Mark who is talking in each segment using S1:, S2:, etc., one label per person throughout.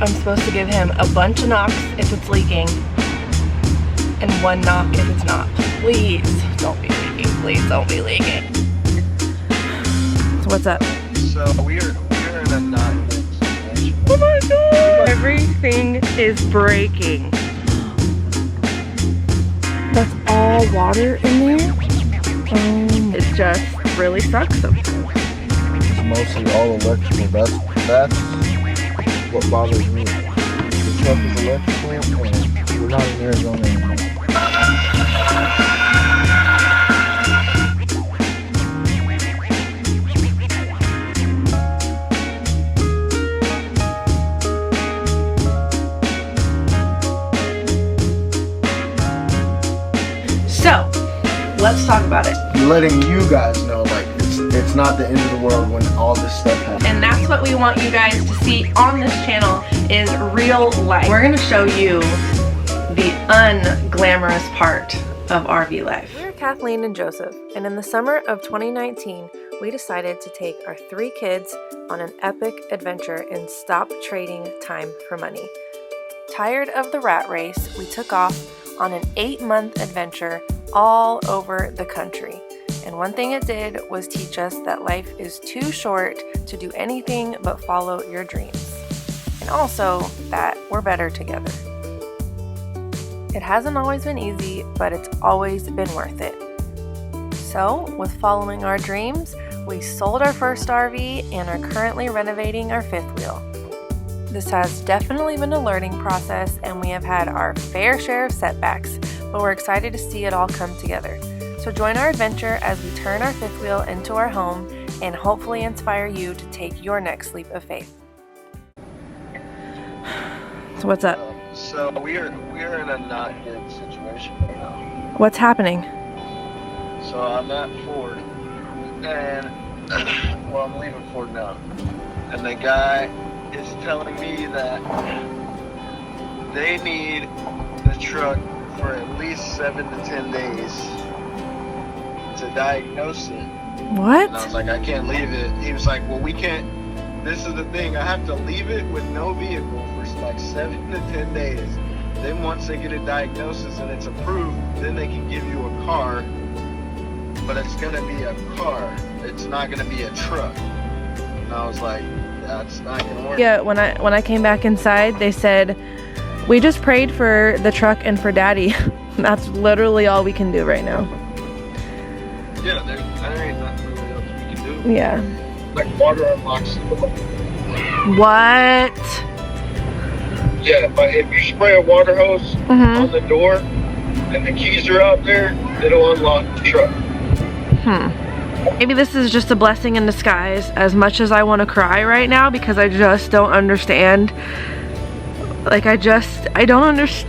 S1: I'm supposed to give him a bunch of knocks if it's leaking and 1 knock if it's not. Please don't be leaking. Please don't be leaking. So what's up?
S2: So we're in a not good situation.
S1: Oh my god! Everything is breaking. That's all water in there? It just really sucks sometimes.
S2: It's mostly all electrical. That's what bothers me. The truck is electrical and we're not in Arizona anymore.
S1: So, let's talk about it.
S2: Letting you guys know, like, it's not the end of the world when all this stuff happens.
S1: And that's what we want you guys to see on this channel is real life. We're gonna show you the unglamorous part of RV life. We're Kathleen and Joseph, and in the summer of 2019, we decided to take our 3 kids on an epic adventure and stop trading time for money. Tired of the rat race, we took off on an 8-month adventure all over the country. And one thing it did was teach us that life is too short to do anything but follow your dreams. And also that we're better together. It hasn't always been easy, but it's always been worth it. So, with following our dreams, we sold our first RV and are currently renovating our 5th wheel. This has definitely been a learning process and we have had our fair share of setbacks, but we're excited to see it all come together. So join our adventure as we turn our 5th wheel into our home and hopefully inspire you to take your next leap of faith. So what's up?
S2: So we're in a not good situation right now.
S1: What's happening?
S2: So I'm at Ford, and well, I'm leaving Ford now, and the guy is telling me that they need the truck for at least 7 to 10 days to diagnose it.
S1: What?
S2: And I was like, I can't leave it. He was like, well, we can't. This is the thing. I have to leave it with no vehicle for like 7 to 10 days. Then once they get a diagnosis and it's approved, then they can give you a car. But it's gonna be a car. It's not gonna be a truck. And I was like, that's not gonna work.
S1: Yeah, when I came back inside, they said, we just prayed for the truck and for Daddy. That's literally all we can do right now.
S2: Yeah, there ain't nothing really else we can do.
S1: Yeah.
S2: Like water unlocks.
S1: What?
S2: Yeah, but if you spray a water hose on the door and the keys are out there, it'll unlock the truck.
S1: Maybe this is just a blessing in disguise, as much as I want to cry right now because I just don't understand. Like, I don't understand.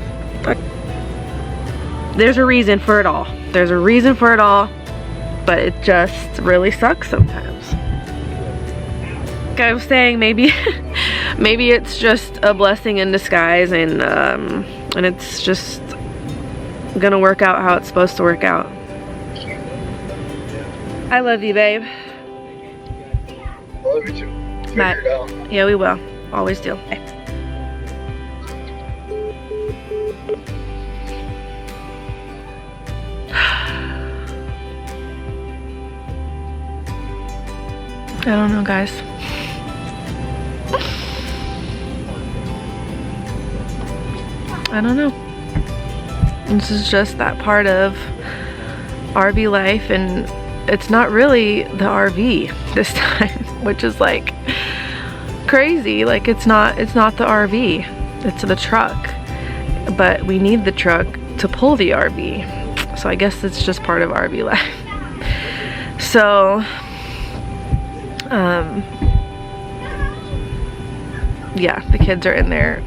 S1: There's a reason for it all. There's a reason for it all, but it just really sucks sometimes. Like I was saying, maybe it's just a blessing in disguise, and it's just gonna work out how it's supposed to work out. I love you, babe.
S2: I love you too. Figure it out.
S1: Yeah, we will. Always do. I don't know, guys. I don't know. This is just that part of RV life, and it's not really the RV this time, which is like crazy. Like, it's not the RV, it's the truck, but we need the truck to pull the RV. So I guess it's just part of RV life. So yeah, the kids are in there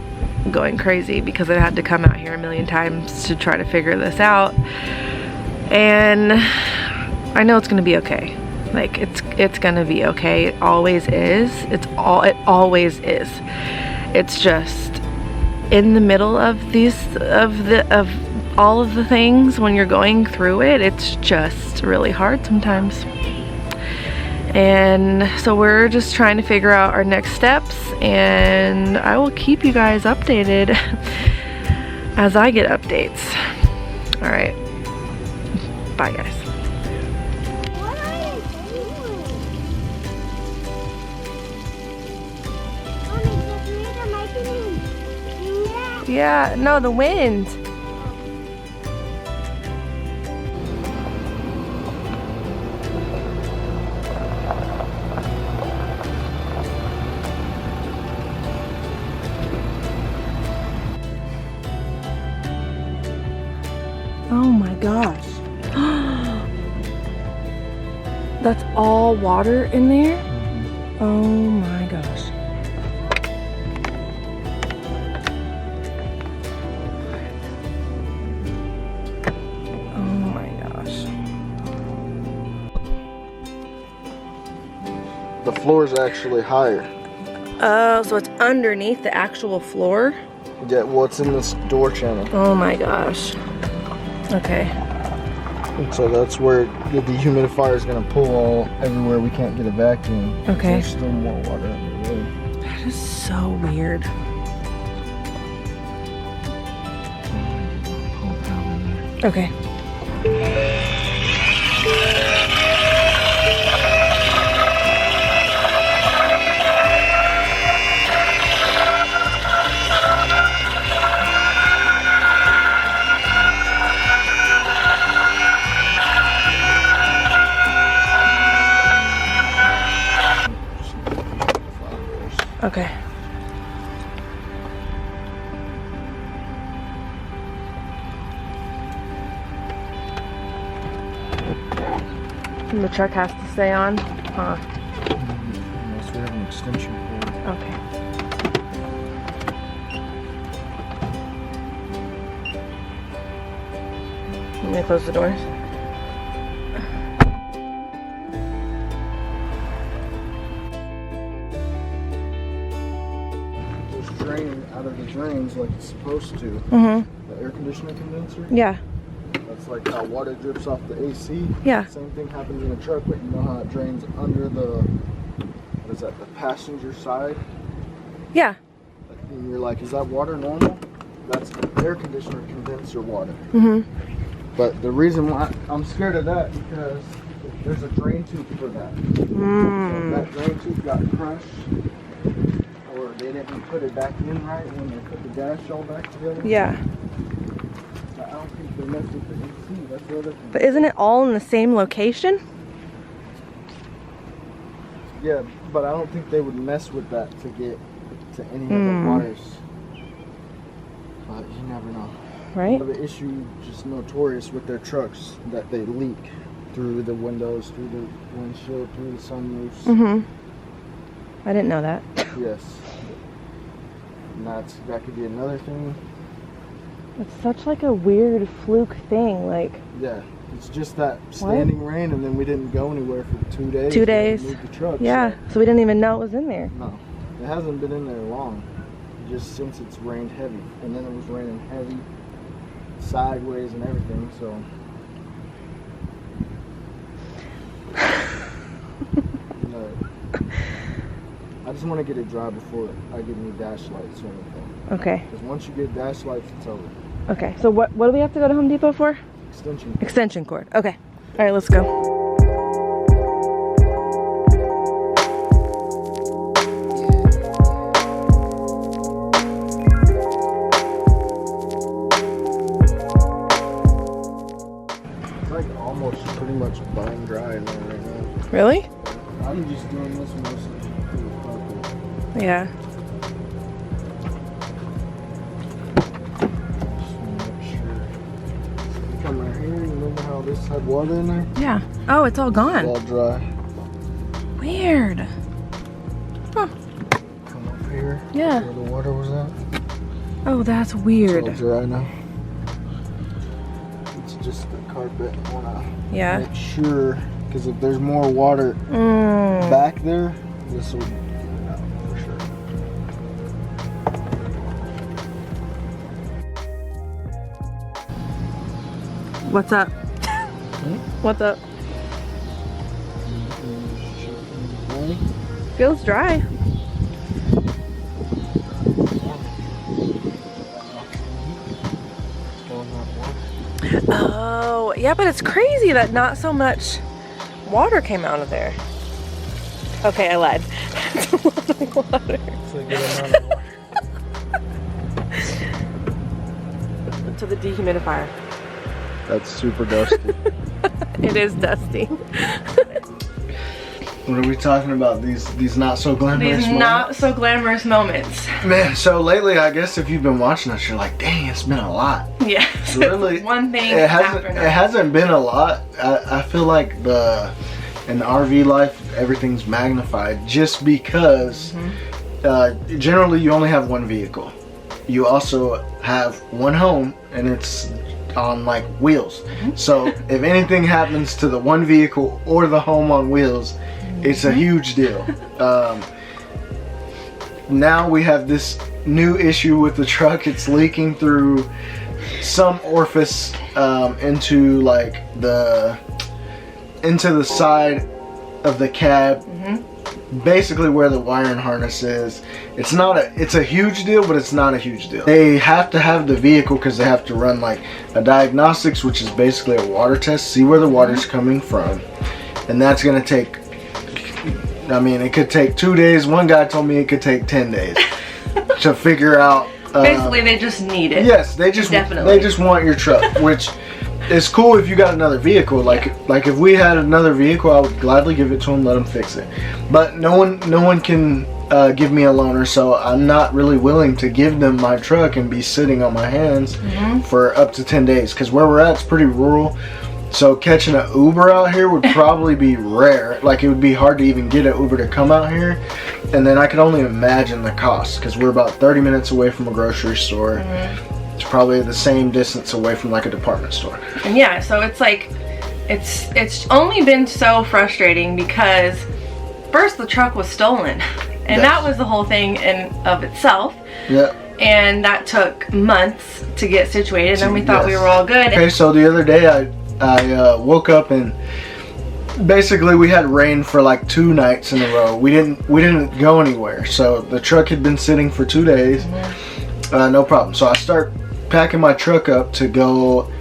S1: going crazy because I had to come out here a million times to try to figure this out, and I know it's gonna be okay. Like, it's gonna be okay. It always is. It always is. It's just in the middle of all of the things, when you're going through it, it's just really hard sometimes. And so we're just trying to figure out our next steps, and I will keep you guys updated as I get updates. All right, bye guys.
S3: What are you doing? Mommy, just read the making.
S1: Yeah, no, the wind. Oh my gosh. That's all water in there? Oh my gosh. Oh my gosh.
S2: The floor is actually higher.
S1: Oh, so it's underneath the actual floor?
S2: Yeah, what's in this door channel?
S1: Oh my gosh. Okay.
S2: And so that's where the dehumidifier is going to pull all everywhere we can't get a vacuum.
S1: Okay.
S2: There's still more water in the room.
S1: That is so weird. Okay. Okay. And the truck has to stay on? Huh.
S2: Unless we have an extension cord.
S1: Okay. Let me close the doors.
S2: It's draining out of the drains like it's supposed to.
S1: Mm-hmm.
S2: The air conditioner condenser.
S1: Yeah.
S2: That's like how water drips off the AC.
S1: Yeah.
S2: Same thing happens in a truck, but you know how it drains under the, what is that, the passenger side?
S1: Yeah.
S2: And you're like, is that water normal? That's air conditioner condenser water.
S1: Mm-hmm.
S2: But the reason why I'm scared of that because there's a drain tube for that. So if that drain tube got crushed, or they didn't put it back in right when they put the dash all back together.
S1: Yeah.
S2: I don't think they messed with the AC. That's the other thing.
S1: But isn't it all in the same location?
S2: Yeah, but I don't think they would mess with that to get to any of the wires. But you never know.
S1: Right?
S2: The issue just notorious with their trucks that they leak through the windows, through the windshield, through the sunroofs.
S1: Mm-hmm. I didn't know that.
S2: Yes. And that could be another thing.
S1: It's such like a weird fluke thing, like.
S2: Yeah. It's just that standing rain, and then we didn't go anywhere for 2 days.
S1: 2 days.
S2: We moved the truck,
S1: Yeah. So we didn't even know it was in there.
S2: No. It hasn't been in there long. Just since it's rained heavy. And then it was raining heavy sideways and everything, so. I just want to get it dry before I get any dash lights or anything.
S1: Okay.
S2: Because once you get dash lights, it's over.
S1: Okay. So what do we have to go to Home Depot for?
S2: Extension cord.
S1: Extension cord. Okay. All right, let's go.
S2: It's like almost pretty much bone dry in there right now.
S1: Really?
S2: I'm just doing this mostly for the carpet.
S1: Yeah.
S2: Come right here, remember how this had water in there?
S1: Yeah. Oh, it's all
S2: It's
S1: gone.
S2: all dry.
S1: Weird. Huh.
S2: Come up here.
S1: Yeah.
S2: Where the water was at.
S1: Oh, that's
S2: It's
S1: weird.
S2: all dry now. It's just the carpet. I wanna
S1: Yeah.
S2: make sure, because if there's more water back there, this will get it out for sure.
S1: What's up? What's up? Feels dry. Oh, yeah, but it's crazy that not so much water came out of there. Okay, I lied. It's a lot of water.
S4: It's a good amount of water.
S1: To the dehumidifier.
S4: That's super dusty.
S1: It is dusty.
S4: What are we talking about? These not so glamorous
S1: These
S4: moments?
S1: not so glamorous moments.
S4: Man, so lately, I guess if you've been watching us, you're like, dang, it's been a lot.
S1: Yes.
S4: Really,
S1: One thing
S4: it
S1: after
S4: hasn't.
S1: another.
S4: It hasn't been a lot. I feel like in the RV life, everything's magnified just because generally you only have one vehicle. You also have one home, and it's on like wheels. So if anything happens to the one vehicle or the home on wheels, it's a huge deal. Now we have this new issue with the truck. It's leaking through some orifice into the side of the cab, basically where the wiring harness is. It's a huge deal, but it's not a huge deal. They have to have the vehicle because they have to run like a diagnostics, which is basically a water test, see where the water's coming from, and that's gonna take, I mean, it could take 2 days. One guy told me it could take 10 days to figure out.
S1: Basically, they just need it.
S4: Yes, they just want your truck, which is cool if you got another vehicle. Like if we had another vehicle, I would gladly give it to them, let them fix it. But no one can give me a loaner, so I'm not really willing to give them my truck and be sitting on my hands for up to 10 days. Because where we're at, it's pretty rural. So catching an Uber out here would probably be rare. Like it would be hard to even get an Uber to come out here. And then I could only imagine the cost because we're about 30 minutes away from a grocery store. It's probably the same distance away from like a department store.
S1: And yeah, so it's like, it's only been so frustrating because first the truck was stolen. And that was the whole thing in of itself.
S4: Yeah.
S1: And that took months to get situated, and we thought we were all good.
S4: Okay, so the other day I woke up and basically we had rain for like 2 nights in a row. We didn't go anywhere, so the truck had been sitting for 2 days. No problem. So I start packing my truck up to go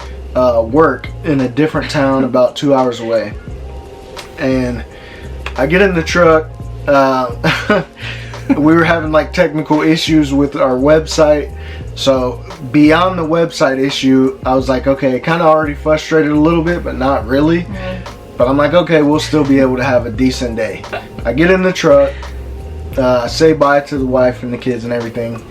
S4: work in a different town about 2 hours away, and I get in the truck. We were having like technical issues with our website. So beyond the website issue, I was like, okay, kind of already frustrated a little bit, but not really. But I'm like, okay, we'll still be able to have a decent day. I get in the truck, say bye to the wife and the kids and everything.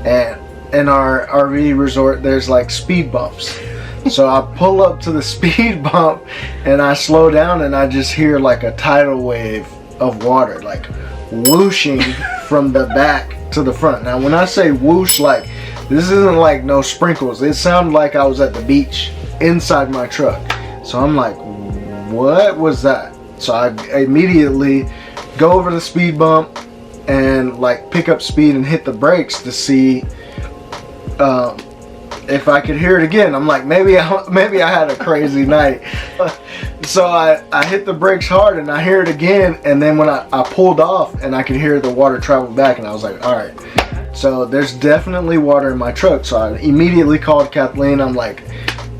S4: And in our RV resort, there's like speed bumps. So I pull up to the speed bump and I slow down and I just hear like a tidal wave of water, like whooshing from the back to the front. Now when I say whoosh, like this isn't like no sprinkles. It sounded like I was at the beach inside my truck. So I'm like, what was that? So I immediately go over the speed bump and like pick up speed and hit the brakes to see if I could hear it again. I'm like, maybe I had a crazy night. So I hit the brakes hard and I hear it again, and then when I pulled off and I could hear the water travel back, and I was like, alright, so there's definitely water in my truck. So I immediately called Kathleen. I'm like,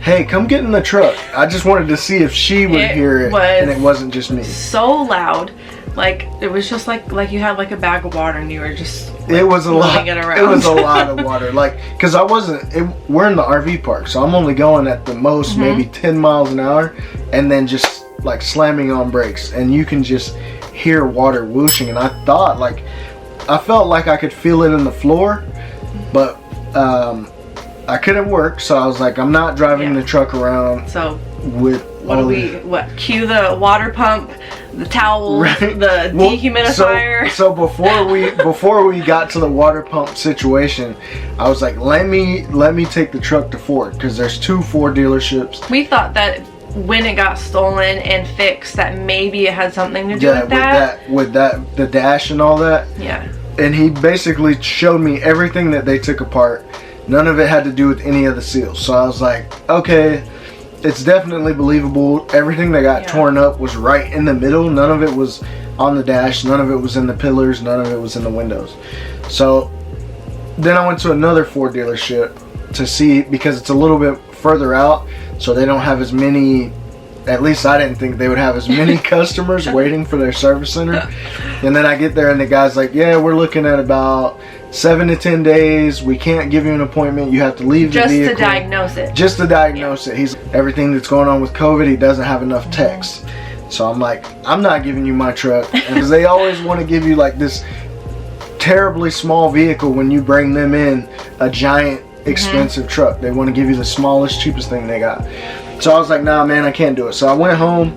S4: hey, come get in the truck. I just wanted to see if she would hear it, and it wasn't just me.
S1: So loud. Like it was just like you had like a bag of water and you were just like,
S4: it was a lot.
S1: It
S4: It was a lot of water. Like, cause we're in the RV park, so I'm only going at the most maybe 10 miles an hour, and then just like slamming on brakes, and you can just hear water whooshing. And I felt like I could feel it in the floor, but I couldn't work. So I was like, I'm not driving the truck around.
S1: So
S4: with
S1: cue the water pump, the towels,
S4: right.
S1: the dehumidifier.
S4: So before we got to the water pump situation, I was like, let me take the truck to Ford, because there's 2 Ford dealerships.
S1: We thought that when it got stolen and fixed, that maybe it had something to do with that.
S4: With the dash and all that.
S1: Yeah.
S4: And he basically showed me everything that they took apart. None of it had to do with any of the seals. So I was like, okay, it's definitely believable. Everything that got torn up was right in the middle. None of it was on the dash. None of it was in the pillars. None of it was in the windows. So then I went to another Ford dealership to see, because it's a little bit further out, so they don't have as many, at least I didn't think they would have as many customers waiting for their service center. And then I get there and the guy's like, yeah, we're looking at about 7 to 10 days. We can't give you an appointment. You have to leave the vehicle.
S1: Just to diagnose it.
S4: Just to diagnose it. He's everything that's going on with COVID, he doesn't have enough techs. So I'm like, I'm not giving you my truck. Because they always want to give you like this terribly small vehicle when you bring them in a giant expensive truck. They want to give you the smallest, cheapest thing they got. So I was like, nah, man, I can't do it. So I went home.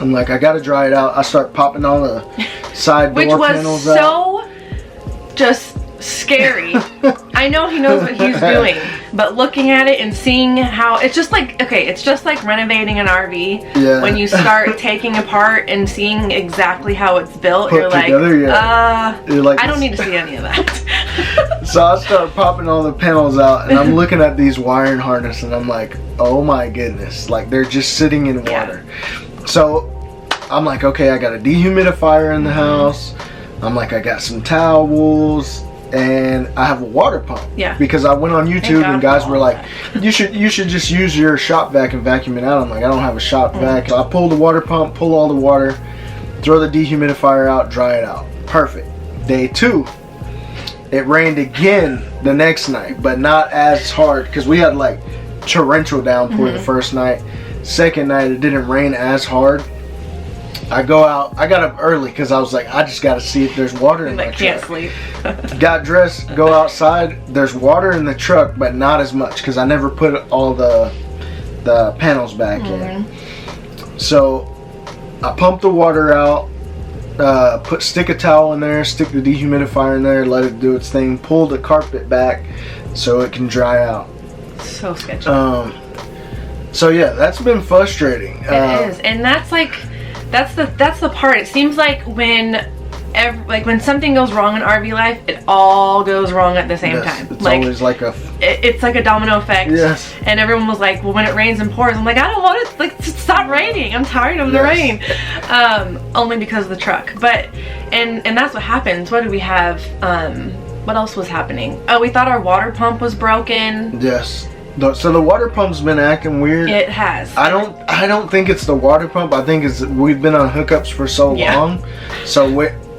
S4: I'm like, I gotta dry it out. I start popping all the side door panels out.
S1: Which was so just scary. I know he knows what he's doing, but looking at it and seeing how it's just like, okay, it's just like renovating an RV.
S4: Yeah.
S1: When you start taking apart and seeing exactly how it's built,
S4: Put
S1: you're like,
S4: together, You're like,
S1: I don't need to see any of that.
S4: So I start popping all the panels out, and I'm looking at these wiring harness, and I'm like, oh my goodness, like they're just sitting in water. So I'm like, okay, I got a dehumidifier in the house. I'm like, I got some towels, and I have a water pump.
S1: Yeah.
S4: Because I went on YouTube and guys were like, you should just use your shop vac and vacuum it out. I'm like, I don't have a shop vac. So I pull the water pump, pull all the water, throw the dehumidifier out, dry it out. Perfect. Day 2. It rained again the next night, but not as hard, because we had like torrential downpour the first night. Second night it didn't rain as hard. I go out, I got up early because I was like, I just got to see if there's water in my truck.
S1: Can't sleep.
S4: Got dressed, go outside, there's water in the truck, but not as much because I never put all the panels back in. So I pumped the water out, stick a towel in there, stick the dehumidifier in there, let it do its thing, pull the carpet back so it can dry out.
S1: So sketchy.
S4: So yeah, that's been frustrating.
S1: It is, and that's like, that's the part. It seems like when something goes wrong in RV life, it all goes wrong at the same time.
S4: It's
S1: like,
S4: always like
S1: it's like a domino effect.
S4: Yes.
S1: And everyone was like, well, when it rains and pours, I'm like, I don't want it, like, to stop raining. I'm tired of the rain. Only because of the truck. But and that's what happens. What do we have? What else was happening? Oh, we thought our water pump was broken.
S4: Yes. So the water pump's been acting weird.
S1: It has.
S4: I don't think it's the water pump. I think it's we've been on hookups for so long. So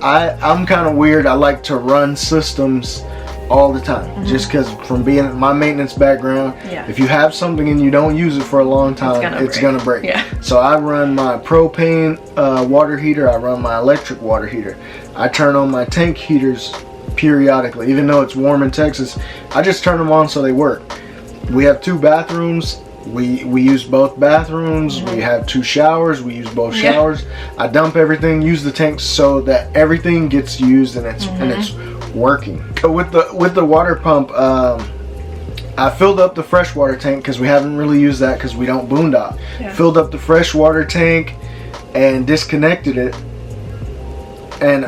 S4: I'm kind of weird. I like to run systems all the time, just because from being my maintenance background, if you have something and you don't use it for a long time, it's gonna break.
S1: Yeah.
S4: So I run my propane water heater. I run my electric water heater. I turn on my tank heaters periodically, even though it's warm in Texas. I just turn them on so they work. We have 2 bathrooms. We use both bathrooms. We have 2 showers. We use both showers. I dump everything, use the tanks so that everything gets used and it's working. With the water pump, I filled up the freshwater tank because we haven't really used that because we don't boondock. Filled up the freshwater tank and disconnected it, and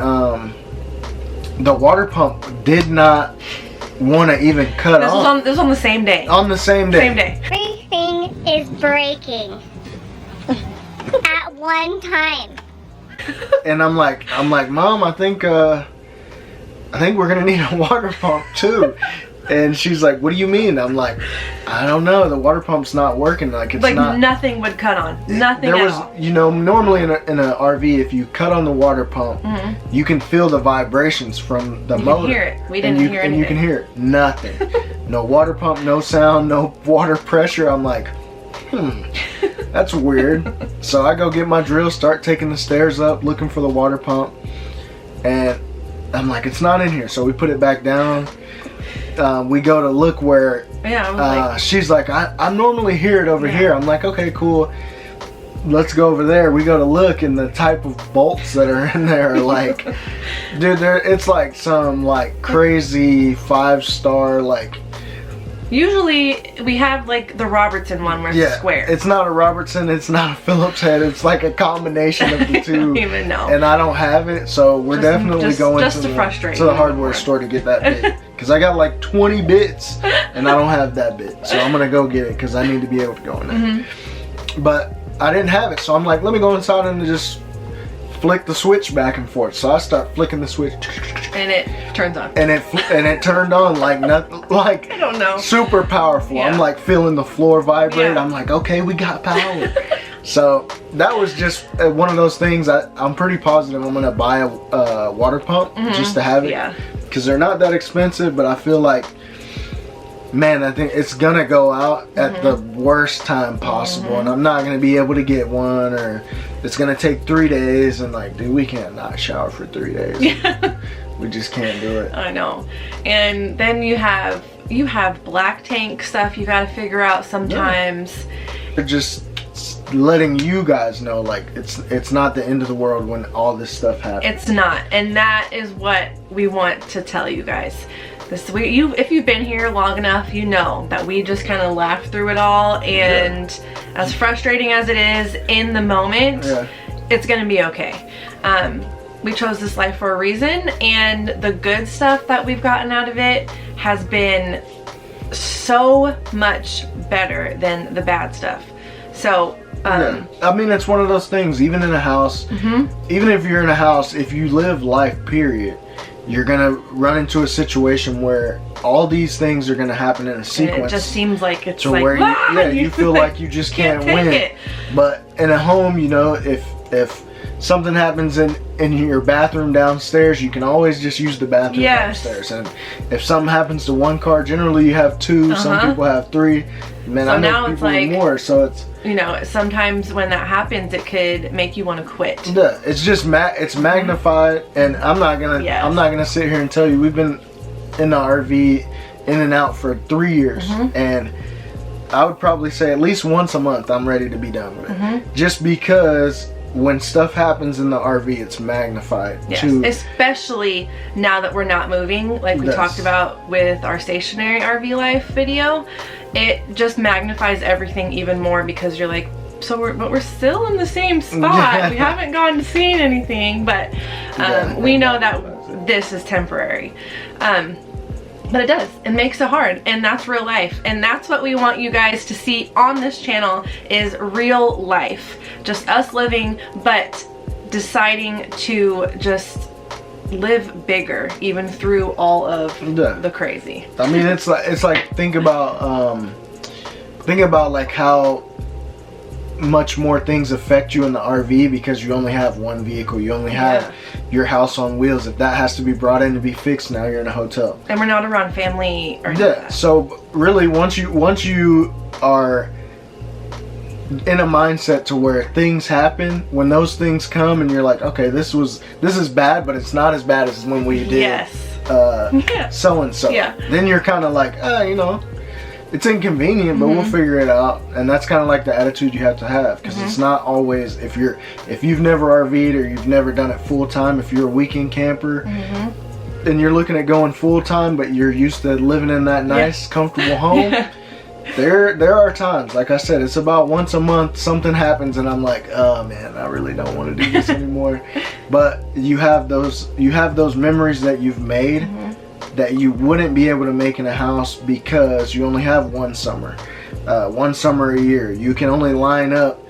S4: the water pump did not want to even cut off.
S1: This was on the same day.
S4: On the same day.
S1: Same day.
S3: Everything is breaking at one time.
S4: And I'm like, Mom, I think we're gonna need a water pump too. And she's like, what do you mean? I'm like, I don't know. The water pump's not working. Like, it's not.
S1: Nothing would cut on. Nothing
S4: There
S1: at
S4: was,
S1: all.
S4: you know, normally in an RV, if you cut on the water pump, you can feel the vibrations from the motor.
S1: You can hear it. We didn't hear anything.
S4: And you can hear it. Nothing. No water pump, no sound, no water pressure. I'm like, that's weird. So I go get my drill, start taking the stairs up, looking for the water pump. And I'm like, it's not in here. So we put it back down. We go to look where
S1: I was like,
S4: she's like, I normally hear it over here. I'm like, okay, cool. Let's go over there. We go to look, and the type of bolts that are in there are like, dude, it's like some like crazy 5-star like
S1: Usually we have like the Robertson one where it's square.
S4: It's not a Robertson, it's not a Phillips head, it's like a combination of the two.
S1: I don't even know.
S4: And I don't have it, so we're definitely going to the hardware store to get that bit. Because I got like 20 bits and I don't have that bit. So I'm going to go get it because I need to be able to go in there. But I didn't have it, so I'm like, let me go inside and just flick the switch back and forth. So I start flicking the switch.
S1: And it turns on.
S4: And it turned on like nothing, like
S1: I don't know.
S4: Super powerful.
S1: Yeah.
S4: I'm like feeling the floor vibrate.
S1: Yeah.
S4: I'm like, okay, we got power. So that was just one of those things. I'm pretty positive I'm gonna buy a water pump just to have it.
S1: Yeah.
S4: Because they're not that expensive, but I feel like, man, I think it's gonna go out at the worst time possible, and I'm not gonna be able to get one, or it's gonna take 3 days, and like, dude, we can't not shower for 3 days. We just can't do it.
S1: I know. And then you have black tank stuff you gotta figure out sometimes.
S4: They're just letting you guys know, like, it's not the end of the world when all this stuff happens.
S1: It's not, and that is what we want to tell you guys. If you've been here long enough, you know that we just kind of laugh through it all, and as frustrating as it is in the moment, it's gonna be okay. We chose this life for a reason, and the good stuff that we've gotten out of it has been so much better than the bad stuff. So
S4: I mean, it's one of those things, even in a house, even if you're in a house, if you live life period, you're gonna run into a situation where all these things are gonna happen in a sequence.
S1: And it just seems like it's
S4: to
S1: like,
S4: where you feel like you just can't win.
S1: It.
S4: But in a home, you know, if something happens in your bathroom downstairs, you can always just use the bathroom downstairs. And if something happens to one car, generally you have two, some people have three. Man,
S1: so
S4: I know
S1: now
S4: people
S1: it's like,
S4: with more, so it's,
S1: you know, sometimes when that happens, it could make you want to quit.
S4: Yeah, it's just it's magnified, and I'm not gonna sit here and tell you, we've been in the RV in and out for 3 years, and I would probably say at least once a month I'm ready to be done with it. Just because when stuff happens in the RV, it's magnified.
S1: Yes, especially now that we're not moving, like we talked about with our stationary RV life video. It just magnifies everything even more, because you're like, but we're still in the same spot. We haven't gone to see anything, but we know that this is temporary. But it makes it hard, and that's real life, and that's what we want you guys to see on this channel, is real life. Just us living, but deciding to just live bigger even through all of the crazy.
S4: I mean, it's like think about like how much more things affect you in the RV, because you only have one vehicle, you only have your house on wheels. If that has to be brought in to be fixed, now you're in a hotel,
S1: and we're not around family or
S4: so really once you are in a mindset to where things happen, when those things come and you're like, okay, this is bad, but it's not as bad as when we did so and so, then you're kind of like, you know, it's inconvenient, but we'll figure it out. And that's kind of like the attitude you have to have, because it's not always, if you've never RV'd or you've never done it full time, if you're a weekend camper and you're looking at going full time, but you're used to living in that nice comfortable home, there are times, like I said, it's about once a month something happens and I'm like, oh man, I really don't want to do this anymore. But you have those memories that you've made that you wouldn't be able to make in a house, because you only have one summer a year. You can only line up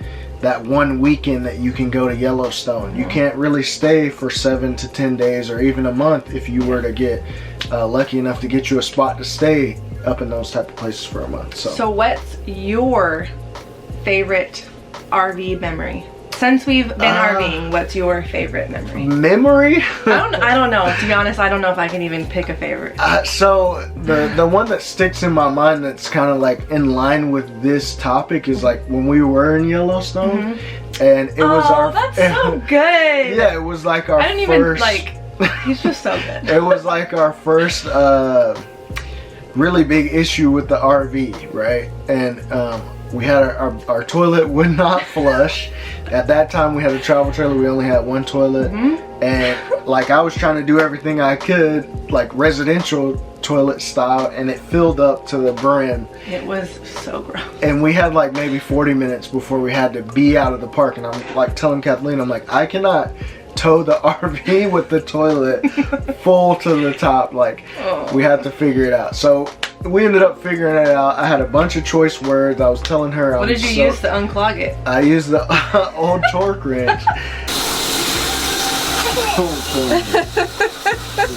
S4: that one weekend that you can go to Yellowstone. You can't really stay for 7 to 10 days or even a month if you were to get lucky enough to get you a spot to stay up in those type of places for a month. So
S1: what's your favorite RV memory? Since we've been RVing, what's your favorite memory? I don't know. To be honest, I don't know if I can even pick a favorite. So
S4: the one that sticks in my mind that's kind of like in line with this topic is like when we were in Yellowstone, and it was our.
S1: That's so good.
S4: Yeah, it was like our.
S1: I didn't even like. He's just so good.
S4: It was like our first really big issue with the RV, right? And we had our toilet would not flush. At that time we had a travel trailer, we only had one toilet, and like I was trying to do everything I could, like residential toilet style, and it filled up to the brim.
S1: It was so gross.
S4: And we had like maybe 40 minutes before we had to be out of the park, and I'm like telling Kathleen, I'm like, I cannot tow the RV with the toilet full to the top. Like, we had to figure it out. So we ended up figuring it out. I had a bunch of choice words. I was telling her.
S1: What did you use to unclog it?
S4: I used the old torque wrench. The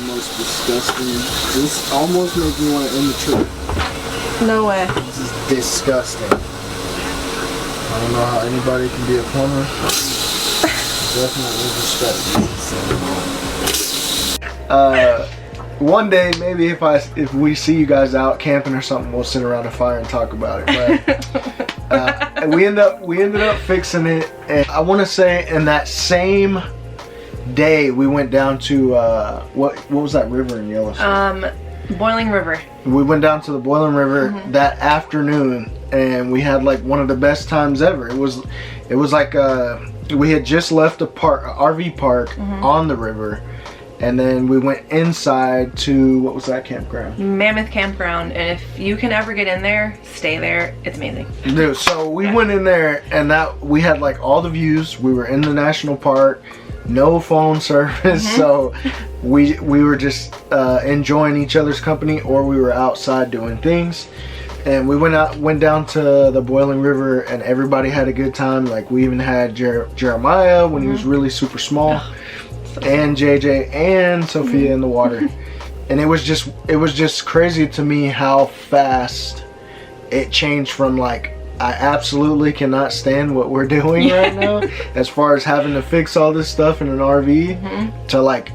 S4: most disgusting. This almost makes me want to end the trip.
S1: No way.
S4: This is disgusting. I don't know how anybody can be a plumber. Definitely respect. One day, maybe if we see you guys out camping or something, we'll sit around a fire and talk about it. But we ended up fixing it, and I want to say in that same day we went down to what was that river in Yellowstone?
S1: Boiling River.
S4: We went down to the Boiling River that afternoon, and we had like one of the best times ever. It was like we had just left a RV park on the river, and then we went inside to, what was that campground?
S1: Mammoth Campground, and if you can ever get in there, stay there. It's amazing.
S4: Dude, so we went in there, and we had like all the views. We were in the national park, no phone service, so we were just enjoying each other's company, or we were outside doing things. And we went down to the Boiling River, and everybody had a good time. Like, we even had Jeremiah when he was really super small, and JJ and Sophia in the water. And it was just crazy to me how fast it changed from like, I absolutely cannot stand what we're doing right now, as far as having to fix all this stuff in an RV, to like,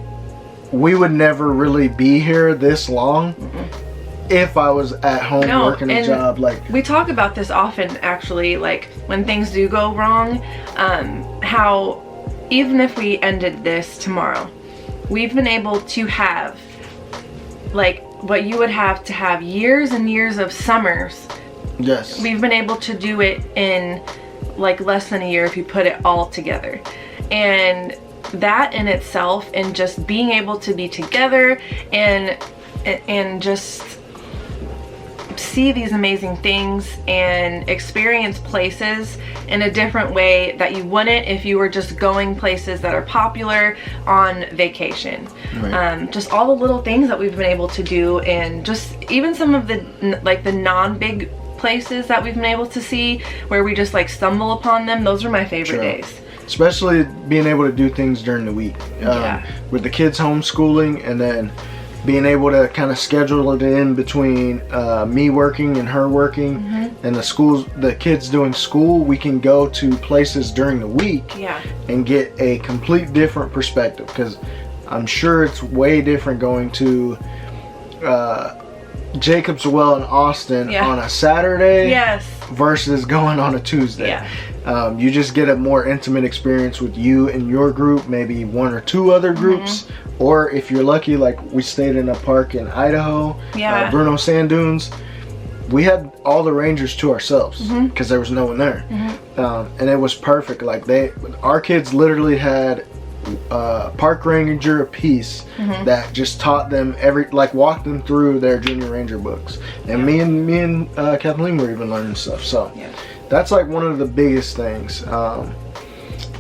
S4: we would never really be here this long if I was at home working a job. Like,
S1: we talk about this often, actually, like when things do go wrong, how even if we ended this tomorrow, we've been able to have like what you would have to have years and years of summers.
S4: Yes.
S1: We've been able to do it in like less than a year if you put it all together. And that in itself, and just being able to be together and just see these amazing things and experience places in a different way that you wouldn't if you were just going places that are popular on vacation. Right. Just all the little things that we've been able to do, and just even some of the like the non-big places that we've been able to see where we just like stumble upon them. Those are my favorite days.
S4: Especially being able to do things during the week. With the kids homeschooling, and then being able to kind of schedule it in between me working and her working, and the kids doing school. We can go to places during the week and get a complete different perspective, because I'm sure it's way different going to Jacob's Well in Austin on a Saturday versus going on a Tuesday. You just get a more intimate experience with you and your group, maybe one or two other groups, or if you're lucky, like we stayed in a park in Idaho, Bruno Sand Dunes. We had all the rangers to ourselves because there was no one there, and it was perfect. Like our kids literally had park ranger apiece that just taught them walked them through their junior ranger books, and me and Kathleen were even learning stuff. So that's like one of the biggest things.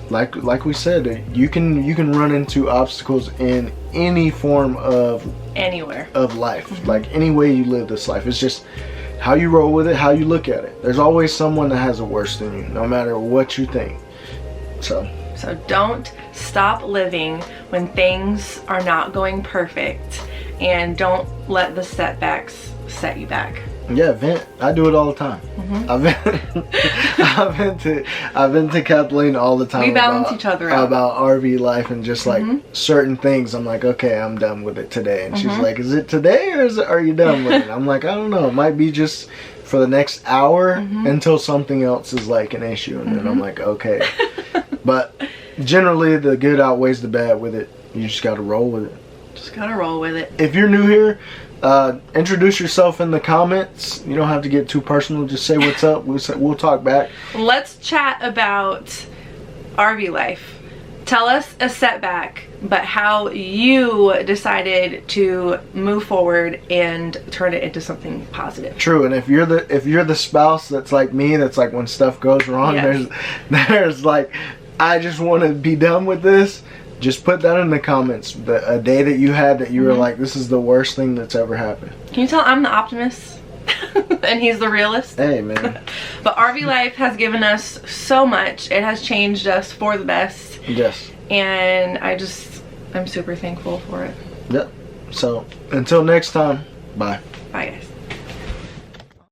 S4: Like we said, you can run into obstacles in any form of
S1: anywhere
S4: of life, like any way you live this life. It's just how you roll with it, how you look at it. There's always someone that has it worse than you, no matter what you think. So
S1: don't stop living when things are not going perfect, and don't let the setbacks set you back.
S4: Yeah, vent. I do it all the time. I've been to Kathleen all the time.
S1: We balance each other out
S4: about RV life, and just like certain things. I'm like, okay, I'm done with it today. And she's like, is it today, or are you done with it? I'm like, I don't know. It might be just for the next hour until something else is like an issue, and then I'm like, okay. But generally, the good outweighs the bad with it. You just gotta roll with it.
S1: Just gotta roll with it.
S4: If you're new here, introduce yourself in the comments. You don't have to get too personal. Just say what's up. We'll talk back.
S1: Let's chat about RV life. Tell us a setback but how you decided to move forward and turn it into something positive.
S4: True. And if you're the spouse that's like me, that's like when stuff goes wrong,
S1: Yes.
S4: there's like, I just want to be done with this. Just put that in the comments. A day that you had that you were like, this is the worst thing that's ever happened.
S1: Can you tell I'm the optimist and he's the realist?
S4: Hey, man.
S1: But RV life has given us so much. It has changed us for the best.
S4: Yes.
S1: And I'm super thankful for it.
S4: Yep. So until next time, bye.
S1: Bye, guys.